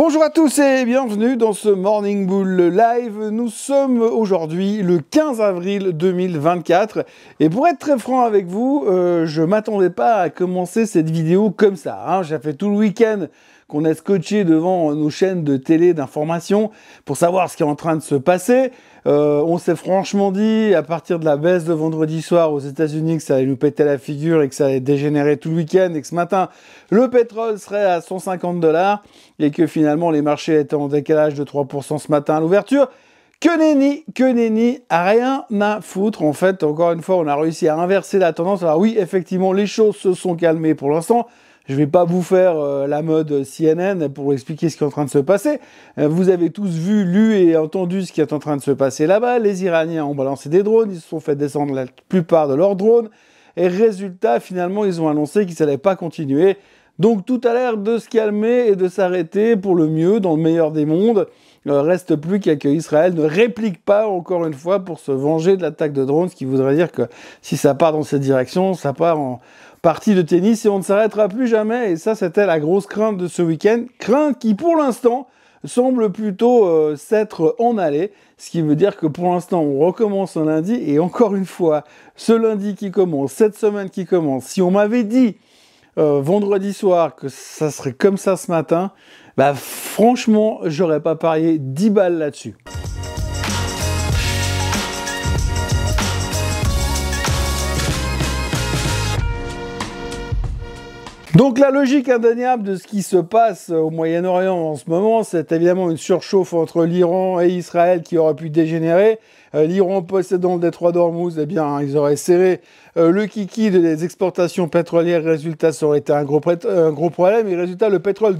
Bonjour à tous et bienvenue dans ce Morning Bull Live. Nous sommes aujourd'hui le 15 avril 2024 et pour être très franc avec vous, je m'attendais pas à commencer cette vidéo comme ça. Hein. J'ai fait tout le week-end qu'on a scotché devant nos chaînes de télé d'information pour savoir ce qui est en train de se passer. On s'est franchement dit, à partir de la baisse de vendredi soir aux États-Unis, que ça allait nous péter la figure et que ça allait dégénérer tout le week-end et que ce matin, le pétrole serait à 150 $ et que finalement les marchés étaient en décalage de 3% ce matin à l'ouverture. Que nenni, rien à foutre. En fait, encore une fois, on a réussi à inverser la tendance. Alors oui, effectivement, les choses se sont calmées pour l'instant. Je vais pas vous faire la mode CNN pour expliquer ce qui est en train de se passer. Vous avez tous vu, lu et entendu ce qui est en train de se passer là-bas. Les Iraniens ont balancé des drones, ils se sont fait descendre la plupart de leurs drones. Et résultat, finalement, ils ont annoncé qu'ils n'allaient pas continuer. Donc tout a l'air de se calmer et de s'arrêter pour le mieux, dans le meilleur des mondes. Reste plus qu'à que Israël ne réplique pas encore une fois pour se venger de l'attaque de drones, ce qui voudrait dire que si ça part dans cette direction, ça part en partie de tennis et on ne s'arrêtera plus jamais. Et ça, c'était la grosse crainte de ce week-end. Crainte qui, pour l'instant, semble plutôt s'être en allée. Ce qui veut dire que pour l'instant, on recommence un lundi. Et encore une fois, ce lundi qui commence, cette semaine qui commence, si on m'avait dit vendredi soir que ça serait comme ça ce matin, bah franchement, j'aurais pas parié 10 balles là-dessus. Donc la logique indéniable de ce qui se passe au Moyen-Orient en ce moment, c'est évidemment une surchauffe entre l'Iran et Israël qui aurait pu dégénérer. L'Iran possédant le détroit d'Ormuz, eh bien, ils auraient serré le kiki des exportations pétrolières. Résultat, ça aurait été un gros problème. Et résultat, le pétrole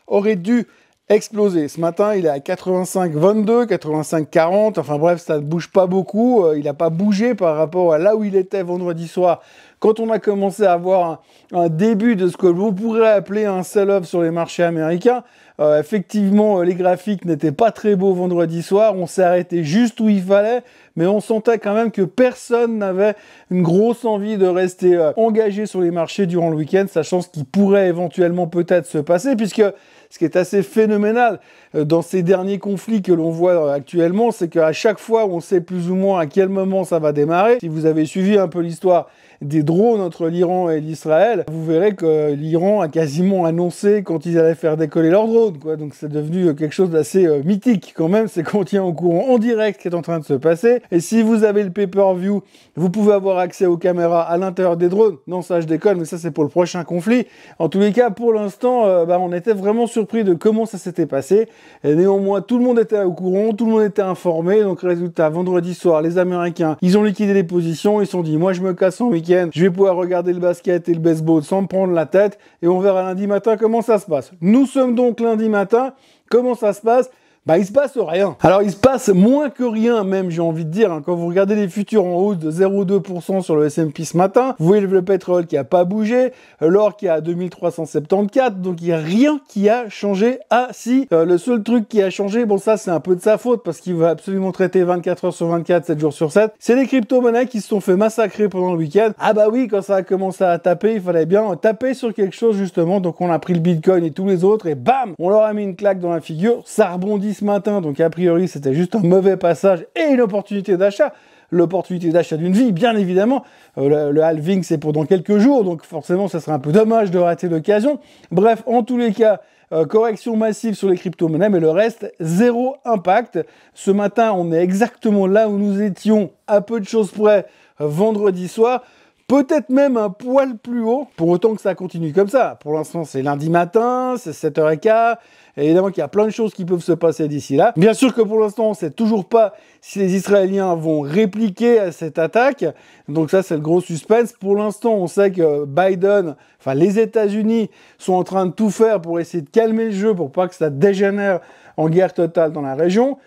aurait dû exploser. Ce matin, il est à 85,22, 85,40. Enfin bref, ça ne bouge pas beaucoup. Il n'a pas bougé par rapport à là où il était vendredi soir. Quand on a commencé à avoir un début de ce que vous pourrez appeler un sell-off sur les marchés américains, effectivement, les graphiques n'étaient pas très beaux vendredi soir. On s'est arrêté juste où il fallait, mais on sentait quand même que personne n'avait une grosse envie de rester engagé sur les marchés durant le week-end, sachant ce qui pourrait éventuellement peut-être se passer, puisque ce qui est assez phénoménal dans ces derniers conflits que l'on voit actuellement, c'est qu'à chaque fois, on sait plus ou moins à quel moment ça va démarrer. Si vous avez suivi un peu l'histoire des drones entre l'Iran et l'Israël, vous verrez que l'Iran a quasiment annoncé quand ils allaient faire décoller leurs drones, quoi. Donc c'est devenu quelque chose d'assez mythique quand même, c'est qu'on tient au courant en direct ce qui est en train de se passer. Et si vous avez le pay-per-view, vous pouvez avoir accès aux caméras à l'intérieur des drones. Non, ça je déconne, mais ça c'est pour le prochain conflit. En tous les cas, pour l'instant, on était vraiment surpris de comment ça s'était passé. Et néanmoins, tout le monde était au courant, tout le monde était informé. Donc résultat, vendredi soir, les Américains, ils ont liquidé les positions, ils se sont dit, moi je me casse en week-end, je vais pouvoir regarder le basket et le baseball sans me prendre la tête et on verra lundi matin comment ça se passe. Nous sommes donc lundi matin, comment ça se passe ? Bah, il se passe rien. Alors, il se passe moins que rien, même, j'ai envie de dire. Hein. Quand vous regardez les futurs en hausse de 0,2% sur le S&P ce matin, vous voyez le pétrole qui a pas bougé, l'or qui est à 2374, donc il n'y a rien qui a changé. Ah, si, le seul truc qui a changé, bon, ça, c'est un peu de sa faute, parce qu'il va absolument traiter 24 heures sur 24, 7 jours sur 7, c'est les crypto-monnaies qui se sont fait massacrer pendant le week-end. Ah bah oui, quand ça a commencé à taper, il fallait bien taper sur quelque chose, justement, donc on a pris le Bitcoin et tous les autres, et bam, on leur a mis une claque dans la figure, ça rebondit ce matin, donc a priori c'était juste un mauvais passage et une opportunité d'achat. L'opportunité d'achat d'une vie, bien évidemment. Le halving, c'est pour dans quelques jours, donc forcément, ça serait un peu dommage de rater l'occasion. Bref, en tous les cas, correction massive sur les crypto-monnaies, mais le reste, zéro impact. Ce matin, on est exactement là où nous étions, à peu de choses près, vendredi soir. Peut-être même un poil plus haut, pour autant que ça continue comme ça. Pour l'instant, c'est lundi matin, c'est 7h15. Évidemment qu'il y a plein de choses qui peuvent se passer d'ici là. Bien sûr que pour l'instant, on ne sait toujours pas si les Israéliens vont répliquer à cette attaque. Donc ça, c'est le gros suspense. Pour l'instant, on sait que Biden, enfin les États-Unis, sont en train de tout faire pour essayer de calmer le jeu, pour pas que ça dégénère en guerre totale dans la région.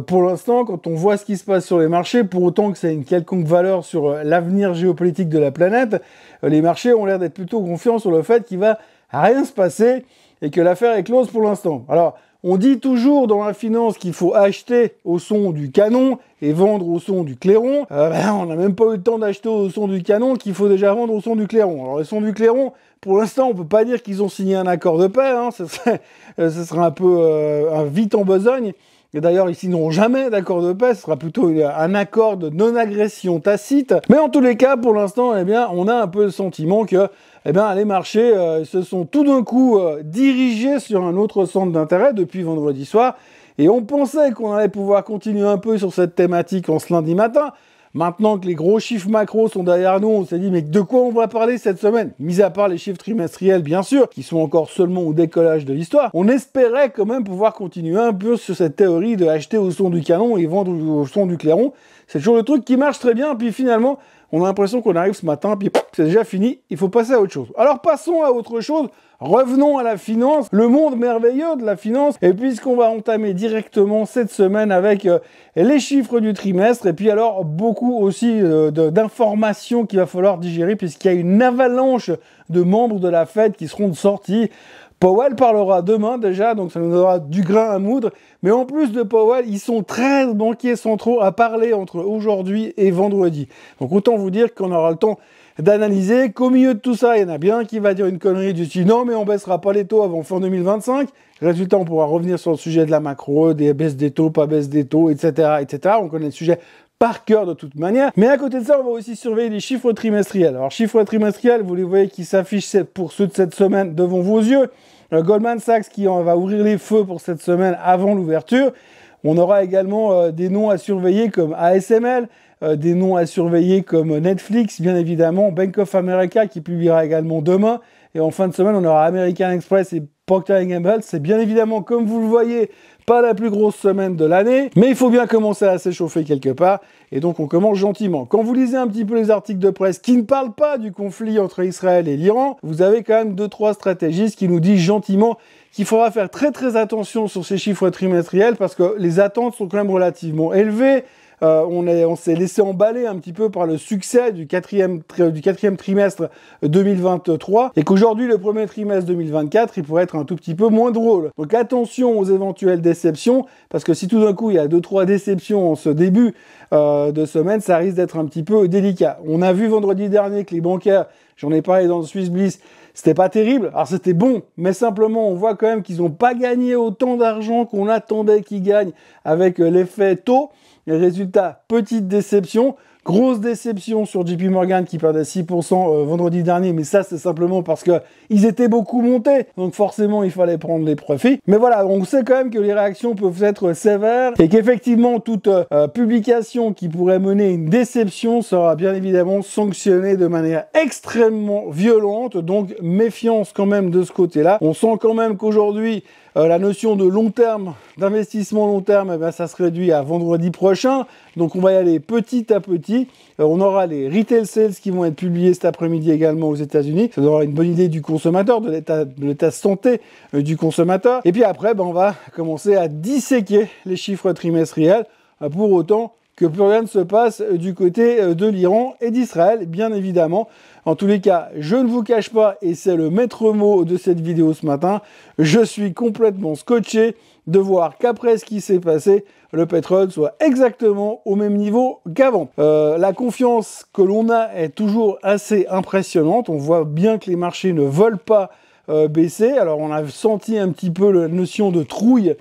Pour l'instant, quand on voit ce qui se passe sur les marchés, pour autant que ça ait une quelconque valeur sur l'avenir géopolitique de la planète, les marchés ont l'air d'être plutôt confiants sur le fait qu'il va rien se passer et que l'affaire est close pour l'instant. Alors, On dit toujours dans la finance qu'il faut acheter au son du canon et vendre au son du clairon. On n'a même pas eu le temps d'acheter au son du canon qu'il faut déjà vendre au son du clairon. Alors le son du clairon, pour l'instant, on peut pas dire qu'ils ont signé un accord de paix. Hein. Ce serait un peu vite en besogne. Et d'ailleurs, ils signeront jamais d'accord de paix, ce sera plutôt un accord de non-agression tacite. Mais en tous les cas, pour l'instant, eh bien, on a un peu le sentiment que les marchés se sont tout d'un coup dirigés sur un autre centre d'intérêt depuis vendredi soir. Et on pensait qu'on allait pouvoir continuer un peu sur cette thématique en ce lundi matin. Maintenant que les gros chiffres macro sont derrière nous, on s'est dit, mais de quoi on va parler cette semaine? Mis à part les chiffres trimestriels, bien sûr, qui sont encore seulement au décollage de l'histoire, on espérait quand même pouvoir continuer un peu sur cette théorie de acheter au son du canon et vendre au son du clairon. C'est toujours le truc qui marche très bien, puis finalement, on a l'impression qu'on arrive ce matin, puis c'est déjà fini, il faut passer à autre chose. Alors passons à autre chose. Revenons à la finance, le monde merveilleux de la finance, et puisqu'on va entamer directement cette semaine avec les chiffres du trimestre, et puis alors beaucoup aussi d'informations qu'il va falloir digérer, puisqu'il y a une avalanche de membres de la Fed qui seront sortis. Powell parlera demain déjà, donc ça nous donnera du grain à moudre. Mais en plus de Powell, ils sont 13 banquiers centraux à parler entre aujourd'hui et vendredi. Donc autant vous dire qu'on aura le temps d'analyser qu'au milieu de tout ça, il y en a bien qui va dire une connerie du style non, mais on baissera pas les taux avant fin 2025. Résultat, on pourra revenir sur le sujet de la macro, des baisses des taux, pas baisse des taux, etc., etc. On connaît le sujet par cœur de toute manière. Mais à côté de ça, on va aussi surveiller les chiffres trimestriels. Alors, chiffres trimestriels, vous les voyez qui s'affichent pour ceux de cette semaine devant vos yeux. Goldman Sachs qui va ouvrir les feux pour cette semaine avant l'ouverture. On aura également des noms à surveiller comme ASML, des noms à surveiller comme Netflix, bien évidemment, Bank of America qui publiera également demain. Et en fin de semaine, on aura American Express et Procter & Gamble. C'est bien évidemment, comme vous le voyez, pas la plus grosse semaine de l'année, mais il faut bien commencer à s'échauffer quelque part, et donc on commence gentiment. Quand vous lisez un petit peu les articles de presse qui ne parlent pas du conflit entre Israël et l'Iran, vous avez quand même 2-3 stratégistes qui nous disent gentiment qu'il faudra faire très très attention sur ces chiffres trimestriels, parce que les attentes sont quand même relativement élevées. On s'est laissé emballer un petit peu par le succès du quatrième trimestre 2023 et qu'aujourd'hui, le premier trimestre 2024, il pourrait être un tout petit peu moins drôle. Donc attention aux éventuelles déceptions, parce que si tout d'un coup, il y a 2-3 déceptions en ce début de semaine, ça risque d'être un petit peu délicat. On a vu vendredi dernier que les bancaires, j'en ai parlé dans le Swiss Bliss, c'était pas terrible. Alors c'était bon, mais simplement on voit quand même qu'ils n'ont pas gagné autant d'argent qu'on attendait qu'ils gagnent avec l'effet taux. Les résultats, petite déception. Grosse déception sur JP Morgan qui perdait 6% vendredi dernier, mais ça c'est simplement parce que ils étaient beaucoup montés, donc forcément il fallait prendre les profits. Mais voilà, on sait quand même que les réactions peuvent être sévères et qu'effectivement toute publication qui pourrait mener une déception sera bien évidemment sanctionnée de manière extrêmement violente, donc méfiance quand même de ce côté-là. On sent quand même qu'aujourd'hui la notion de long terme, d'investissement long terme, ça se réduit à vendredi prochain. Donc on va y aller petit à petit. On aura les retail sales qui vont être publiés cet après-midi également aux États-Unis. Ça donnera une bonne idée du consommateur, de l'état santé du consommateur. Et puis après, on va commencer à disséquer les chiffres trimestriels pour autant que plus rien ne se passe du côté de l'Iran et d'Israël, bien évidemment. En tous les cas, je ne vous cache pas, et c'est le maître mot de cette vidéo ce matin, je suis complètement scotché de voir qu'après ce qui s'est passé, le pétrole soit exactement au même niveau qu'avant. La confiance que l'on a est toujours assez impressionnante. On voit bien que les marchés ne veulent pas baisser. Alors on a senti un petit peu la notion de trouille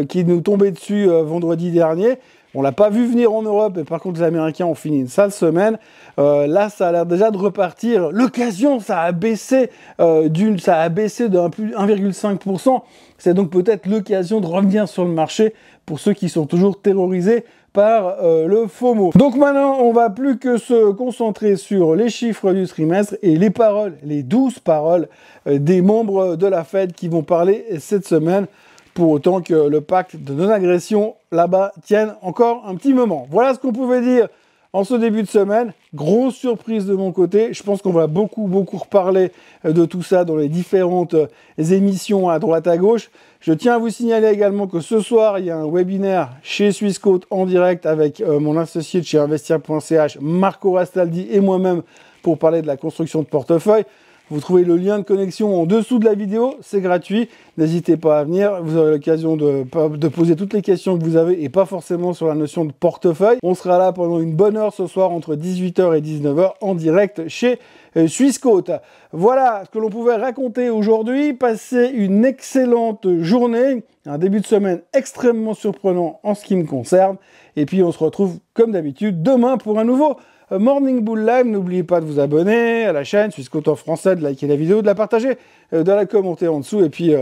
qui nous tombait dessus vendredi dernier. On l'a pas vu venir en Europe, et par contre les Américains ont fini une sale semaine. Là, ça a l'air déjà de repartir. L'occasion, ça a baissé de 1,5%. C'est donc peut-être l'occasion de revenir sur le marché pour ceux qui sont toujours terrorisés par le FOMO. Donc maintenant, on va plus que se concentrer sur les chiffres du trimestre et les paroles, les 12 paroles des membres de la Fed qui vont parler cette semaine, pour autant que le pacte de non-agression là-bas tienne encore un petit moment. Voilà ce qu'on pouvait dire en ce début de semaine. Grosse surprise de mon côté. Je pense qu'on va beaucoup reparler de tout ça dans les différentes émissions à droite à gauche. Je tiens à vous signaler également que ce soir, il y a un webinaire chez Swissquote en direct avec mon associé de chez investir.ch, Marco Rastaldi, et moi-même pour parler de la construction de portefeuille. Vous trouvez le lien de connexion en dessous de la vidéo, c'est gratuit. N'hésitez pas à venir, vous aurez l'occasion de poser toutes les questions que vous avez et pas forcément sur la notion de portefeuille. On sera là pendant une bonne heure ce soir entre 18 h et 19 h en direct chez Swissquote. Voilà ce que l'on pouvait raconter aujourd'hui. Passez une excellente journée, un début de semaine extrêmement surprenant en ce qui me concerne. Et puis on se retrouve comme d'habitude demain pour un nouveau Morning Bull Live. N'oubliez pas de vous abonner à la chaîne Swissquote en français, de liker la vidéo, de la partager, de la commenter en dessous. Et puis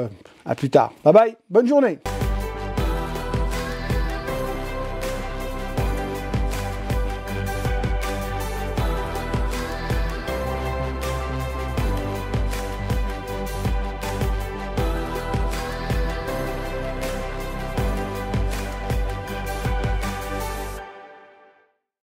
à plus tard. Bye bye, bonne journée.